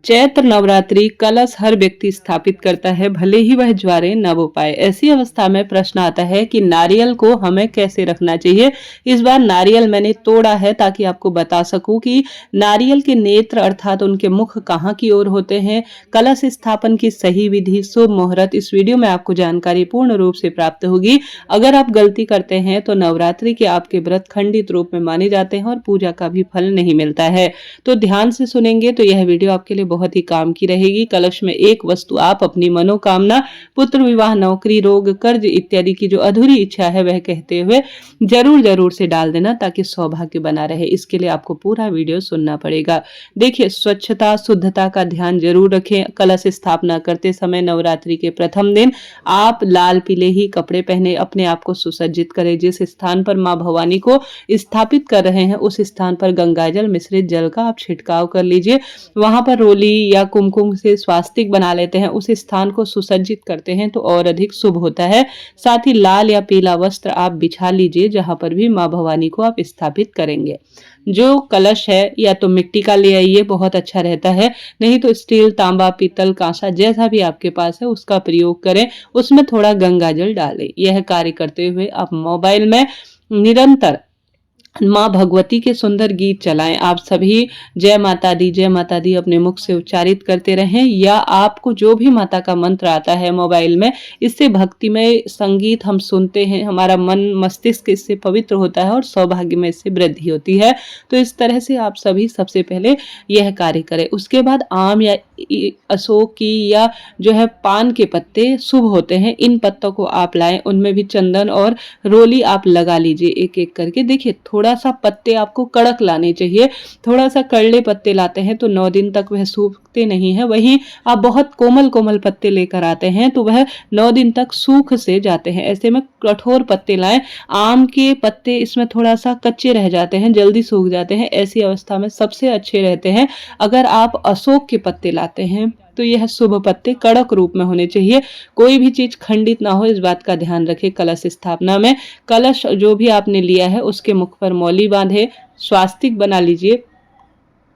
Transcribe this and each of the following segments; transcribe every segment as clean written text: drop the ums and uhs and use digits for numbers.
चैत्र नवरात्रि कलश हर व्यक्ति स्थापित करता है, भले ही वह ज्वारे न बो पाए। ऐसी अवस्था में प्रश्न आता है कि नारियल को हमें कैसे रखना चाहिए। इस बार नारियल मैंने तोड़ा है ताकि आपको बता सकूं कि नारियल के नेत्र अर्थात उनके मुख कहाँ की ओर होते हैं। कलश स्थापन की सही विधि, शुभ मुहूर्त इस वीडियो में आपको जानकारी पूर्ण रूप से प्राप्त होगी। अगर आप गलती करते हैं तो नवरात्रि के आपके व्रत खंडित रूप में माने जाते हैं और पूजा का भी फल नहीं मिलता है। तो ध्यान से सुनेंगे तो यह वीडियो आपके लिए बहुत ही काम की रहेगी। कलश में एक वस्तु आप अपनी मनोकामना, पुत्र विवाह, नौकरी, रोग, कर्ज इत्यादि की जो अधूरी इच्छा है वह कहते हुए जरूर से डाल देना ताकि सौभाग्य बना रहे। इसके लिए आपको पूरा वीडियो सुनना पड़ेगा। देखिए, स्वच्छता शुद्धता का ध्यान जरूर रखें। कलश स्थापना करते समय नवरात्रि के प्रथम दिन आप लाल पीले ही कपड़े पहने अपने आप को सुसज्जित करें। जिस स्थान पर मां भवानी को स्थापित कर रहे हैं उस स्थान पर गंगाजल मिश्रित जल का आप छिड़काव कर लीजिए। वहां पर रोली या कुमकुम से स्वास्तिक बना लेते हैं, उस स्थान को सुसज्जित करते हैं तो और अधिक शुभ होता है। साथ ही लाल या पीला वस्त्र आप बिछा लीजिए जहां पर भी मां भवानी को आप स्थापित करेंगे। जो कलश है या तो मिट्टी का ले आइए, बहुत अच्छा रहता है, नहीं तो स्टील, तांबा, पीतल, कांसा जैसा भी आपके पास है उसका प्रयोग करें। उसमें थोड़ा गंगाजल डालें। यह कार्य करते हुए आप मोबाइल में निरंतर माँ भगवती के सुंदर गीत चलाएं। आप सभी जय माता दी अपने मुख से उच्चारित करते रहें, या आपको जो भी माता का मंत्र आता है मोबाइल में, इससे भक्तिमय संगीत हम सुनते हैं, हमारा मन मस्तिष्क इससे पवित्र होता है और सौभाग्य में इससे वृद्धि होती है। तो इस तरह से आप सभी सबसे पहले यह कार्य करें। उसके बाद आम या अशोक की या जो है पान के पत्ते शुभ होते हैं, इन पत्तों को आप लाएं, उनमें भी चंदन और रोली आप लगा लीजिए एक एक करके। देखिए, थोड़ा सा पत्ते आपको कड़क लाने चाहिए। थोड़ा सा कड़ले पत्ते लाते हैं तो 9 दिन तक वह सूखते नहीं है। वहीं आप बहुत कोमल कोमल पत्ते लेकर आते हैं तो वह 9 दिन तक सूख से जाते हैं। ऐसे में कठोर पत्ते लाएं। आम के पत्ते इसमें थोड़ा सा कच्चे रह जाते हैं, जल्दी सूख जाते हैं। ऐसी अवस्था में सबसे अच्छे रहते हैं अगर आप अशोक के पत्ते लाते हैं तो यह शुभ पत्ते कड़क रूप में होने चाहिए। कोई भी चीज खंडित ना हो, इस बात का ध्यान रखें। कलश स्थापना में कलश जो भी आपने लिया है उसके मुख पर मौली बांधे, स्वास्तिक बना लीजिए।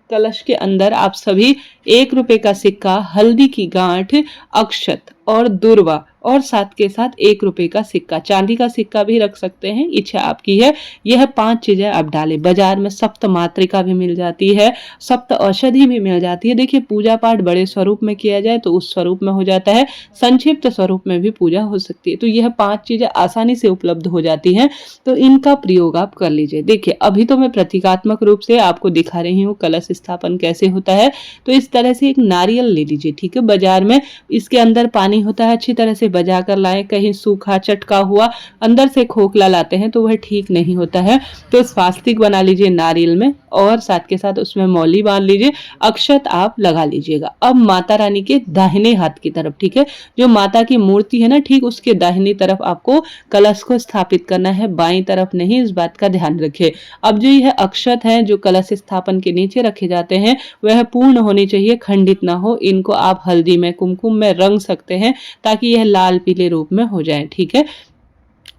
कलश के अंदर आप सभी 1 रुपए का सिक्का, हल्दी की गांठ, अक्षत और दुर्वा और साथ के साथ 1 रुपए का सिक्का, चांदी का सिक्का भी रख सकते हैं, इच्छा आपकी है। यह 5 चीजें आप डालें। बाजार में सप्त मात्रिका भी मिल जाती है, सप्त औषधि भी मिल जाती है। देखिए, पूजा पाठ बड़े स्वरूप में किया जाए तो उस स्वरूप में हो जाता है, संक्षिप्त स्वरूप में भी पूजा हो सकती है। तो यह 5 चीजें आसानी से उपलब्ध हो जाती हैं, तो इनका प्रयोग आप कर लीजिए। देखिए, अभी तो मैं प्रतीकात्मक रूप से आपको दिखा रही हूँ कलश स्थापन कैसे होता है। तो इस तरह से एक नारियल ले लीजिए, ठीक है। बाजार में इसके अंदर पानी होता है, अच्छी तरह से बजा कर लाएं। कहीं सूखा चटका हुआ अंदर से खोखला लाते हैं तो वह ठीक नहीं होता है। तो स्वास्तिक बना लीजिए नारियल में और साथ के साथ उसमें मौली बांध लीजिए, अक्षत आप लगा लीजिएगा। अब माता रानी के दाहिने हाथ की तरफ, ठीक है, जो माता की मूर्ति है ना, ठीक उसके दाहिनी तरफ आपको कलश को स्थापित करना है, बाईं तरफ नहीं, इस बात का ध्यान रखें। अब जो यह अक्षत है जो कलश स्थापन के नीचे रखे जाते हैं वह पूर्ण होनी चाहिए, खंडित ना हो। इनको आप हल्दी में, कुमकुम में रंग सकते हैं ताकि यह लाल पीले रूप में हो जाए, ठीक है।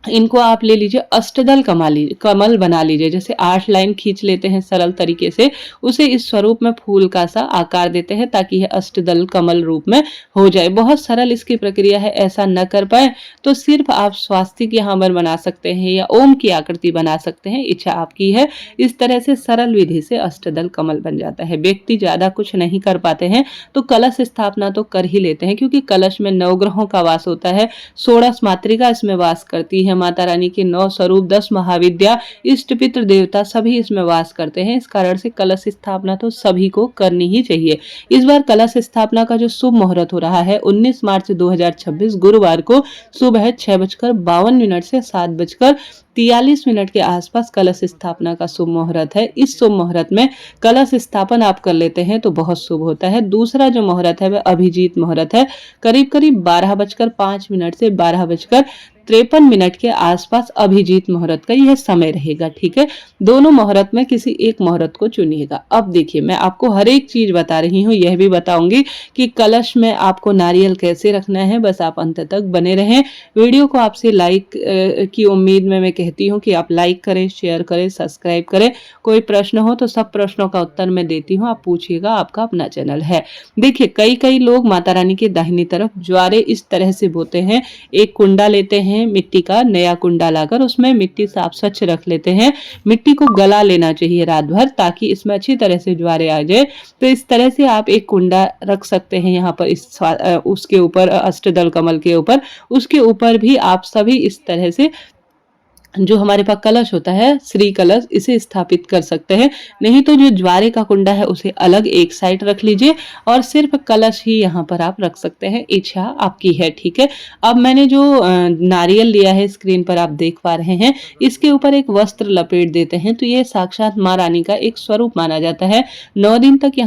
इनको आप ले लीजिए, अष्टदल कमल बना लीजिए। जैसे 8 लाइन खींच लेते हैं सरल तरीके से, उसे इस स्वरूप में फूल का सा आकार देते हैं ताकि यह अष्टदल कमल रूप में हो जाए। बहुत सरल इसकी प्रक्रिया है। ऐसा न कर पाए तो सिर्फ आप स्वास्तिक यहाँ पर बना सकते हैं या ओम की आकृति बना सकते हैं, इच्छा आपकी है। इस तरह से सरल विधि से अष्टदल कमल बन जाता है। व्यक्ति ज्यादा कुछ नहीं कर पाते हैं तो कलश स्थापना तो कर ही लेते हैं, क्योंकि कलश में 9 ग्रहों का वास होता है, 16 मातृका इसमें वास करती है। माता रानी के 9 स्वरूप, 10 महाविद्या, इष्ट पितृ देवता सभी इसमें वास करते हैं। इस कारण से कलश स्थापना तो सभी को करनी ही चाहिए। इस बार कलश स्थापना का जो शुभ मुहूर्त हो रहा है 19 मार्च 2026 गुरुवार को सुबह 6:52 से 7:43 के आसपास कलश स्थापना का शुभ मुहूर्त है। इस शुभ मुहूर्त में कलश स्थापन आप कर लेते हैं तो बहुत शुभ होता है। दूसरा जो मुहूर्त है वह अभिजीत मुहूर्त है, करीब 12:05 से 53 मिनट के आसपास अभिजीत मुहूर्त का यह समय रहेगा। ठीक है, दोनों मुहूर्त में किसी एक मुहूर्त को चुनिएगा। अब देखिए, मैं आपको हर एक चीज बता रही हूँ, यह भी बताऊंगी कि कलश में आपको नारियल कैसे रखना है। बस आप अंत तक बने रहें। वीडियो को आपसे लाइक की उम्मीद में मैं कहती हूँ कि आप लाइक करें, शेयर करें, सब्सक्राइब करें। कोई प्रश्न हो तो सब प्रश्नों का उत्तर मैं देती हूँ, आप पूछिएगा, आपका अपना चैनल है। देखिए, कई लोग माता रानी की दाहिनी तरफ ज्वारे इस तरह से बोते हैं। एक कुंडा लेते हैं, मिट्टी का नया कुंडा लाकर उसमें मिट्टी साफ स्वच्छ रख लेते हैं। मिट्टी को गला लेना चाहिए रात भर, ताकि इसमें अच्छी तरह से ज्वारे आ जाए। तो इस तरह से आप एक कुंडा रख सकते हैं यहाँ पर, उसके ऊपर अष्टदल कमल के ऊपर, उसके ऊपर भी आप सभी इस तरह से जो हमारे पास कलश होता है, श्री कलश, इसे स्थापित कर सकते हैं। नहीं तो जो ज्वारे का कुंडा है उसे अलग एक साइड रख लीजिए और सिर्फ कलश ही यहाँ पर आप रख सकते हैं, इच्छा आपकी है। ठीक है, अब मैंने जो नारियल लिया है, स्क्रीन पर आप देख पा रहे हैं, इसके ऊपर एक वस्त्र लपेट देते हैं। तो ये साक्षात माँ रानी का एक स्वरूप माना जाता है। 9 दिन तक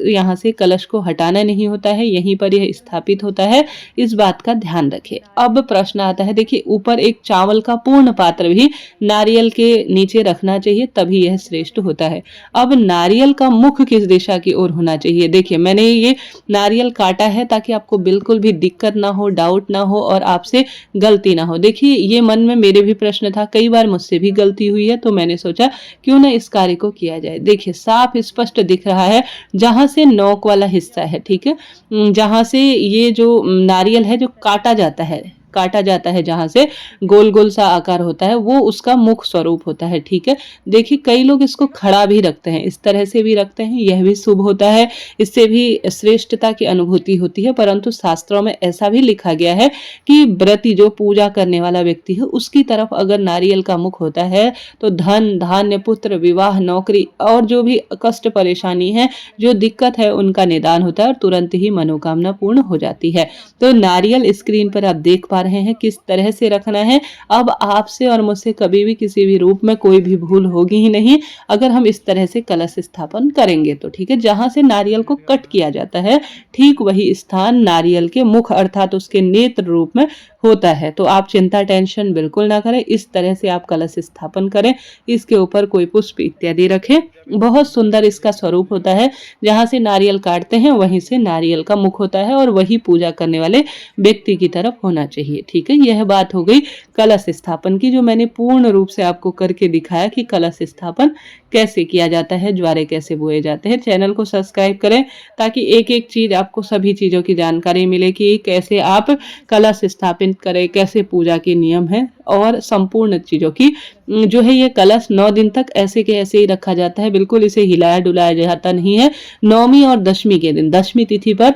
यहाँ से कलश को हटाना नहीं होता है, यहीं पर यह स्थापित होता है। इस बात का ध्यान रखें। अब प्रश्न आता है, देखिए, ऊपर एक चावल का पूर्ण पात्र भी नारियल के नीचे रखना चाहिए, तभी यह श्रेष्ठ होता है। अब नारियल का मुख किस दिशा की ओर होना चाहिए? देखिए, मैंने ये नारियल काटा है ताकि आपको बिल्कुल भी दिक्कत ना हो, डाउट ना हो और आपसे गलती ना हो। देखिए, ये मन में मेरे भी प्रश्न था, कई बार मुझसे भी गलती हुई है, तो मैंने सोचा क्यों ना इस कार्य को किया जाए। देखिए, साफ स्पष्ट दिख रहा है जहां से नोक वाला हिस्सा है। ठीक है, जहां से ये जो नारियल है जो काटा जाता है जहां से गोल गोल सा आकार होता है, वो उसका मुख स्वरूप होता है। ठीक है, देखिए, कई लोग इसको खड़ा भी रखते हैं, इस तरह से भी रखते हैं, यह भी शुभ होता है, इससे भी श्रेष्ठता की अनुभूति होती है। परंतु शास्त्रों में ऐसा भी लिखा गया है कि व्रती, जो पूजा करने वाला व्यक्ति है, उसकी तरफ अगर नारियल का मुख होता है तो धन, धान्य, पुत्र, विवाह, नौकरी और जो भी कष्ट परेशानी है, जो दिक्कत है, उनका निदान होता है और तुरंत ही मनोकामना पूर्ण हो जाती है। तो नारियल स्क्रीन पर आप देख पा रहे हैं किस तरह से रखना है। अब आपसे और मुझसे कभी भी किसी भी रूप में कोई भी भूल होगी ही नहीं अगर हम इस तरह से कलश स्थापन करेंगे तो। ठीक है, जहां से नारियल को कट किया जाता है, ठीक वही स्थान नारियल के मुख अर्थात उसके नेत्र रूप में होता है। तो आप चिंता, टेंशन बिल्कुल ना करें, इस तरह से आप कलश स्थापन करें, इसके ऊपर कोई पुष्प इत्यादि रखें। बहुत सुंदर इसका स्वरूप होता है। जहां से नारियल काटते हैं वहीं से नारियल का मुख होता है और वही पूजा करने वाले व्यक्ति की तरफ होना चाहिए। ठीक है, यह बात हो गई कलश स्थापन की, जो मैंने पूर्ण रूप से आपको करके दिखाया कि कलश स्थापन कैसे किया जाता है, ज्वारे कैसे बोए जाते हैं। चैनल को सब्सक्राइब करें ताकि एक एक चीज आपको, सभी चीजों की जानकारी मिले कि कैसे आप कलश स्थापित करें, कैसे पूजा के नियम है और संपूर्ण चीजों की जो है। ये कलश 9 दिन तक ऐसे के ऐसे ही रखा जाता है, बिल्कुल इसे हिलाया डुलाया जाता नहीं है। 9वीं और 10वीं के दिन, 10वीं तिथि पर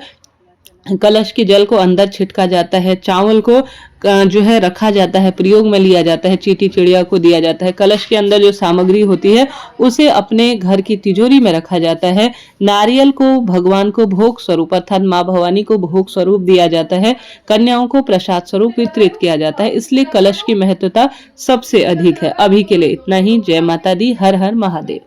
कलश के जल को अंदर छिटका जाता है, चावल को जो है रखा जाता है, प्रयोग में लिया जाता है, चींटी चिड़िया को दिया जाता है। कलश के अंदर जो सामग्री होती है उसे अपने घर की तिजोरी में रखा जाता है। नारियल को भगवान को भोग स्वरूप अर्थात माँ भवानी को भोग स्वरूप दिया जाता है। कन्याओं को प्रसाद स्वरूप वितरित किया जाता है। इसलिए कलश की महत्वता सबसे अधिक है। अभी के लिए इतना ही। जय माता दी, हर हर महादेव।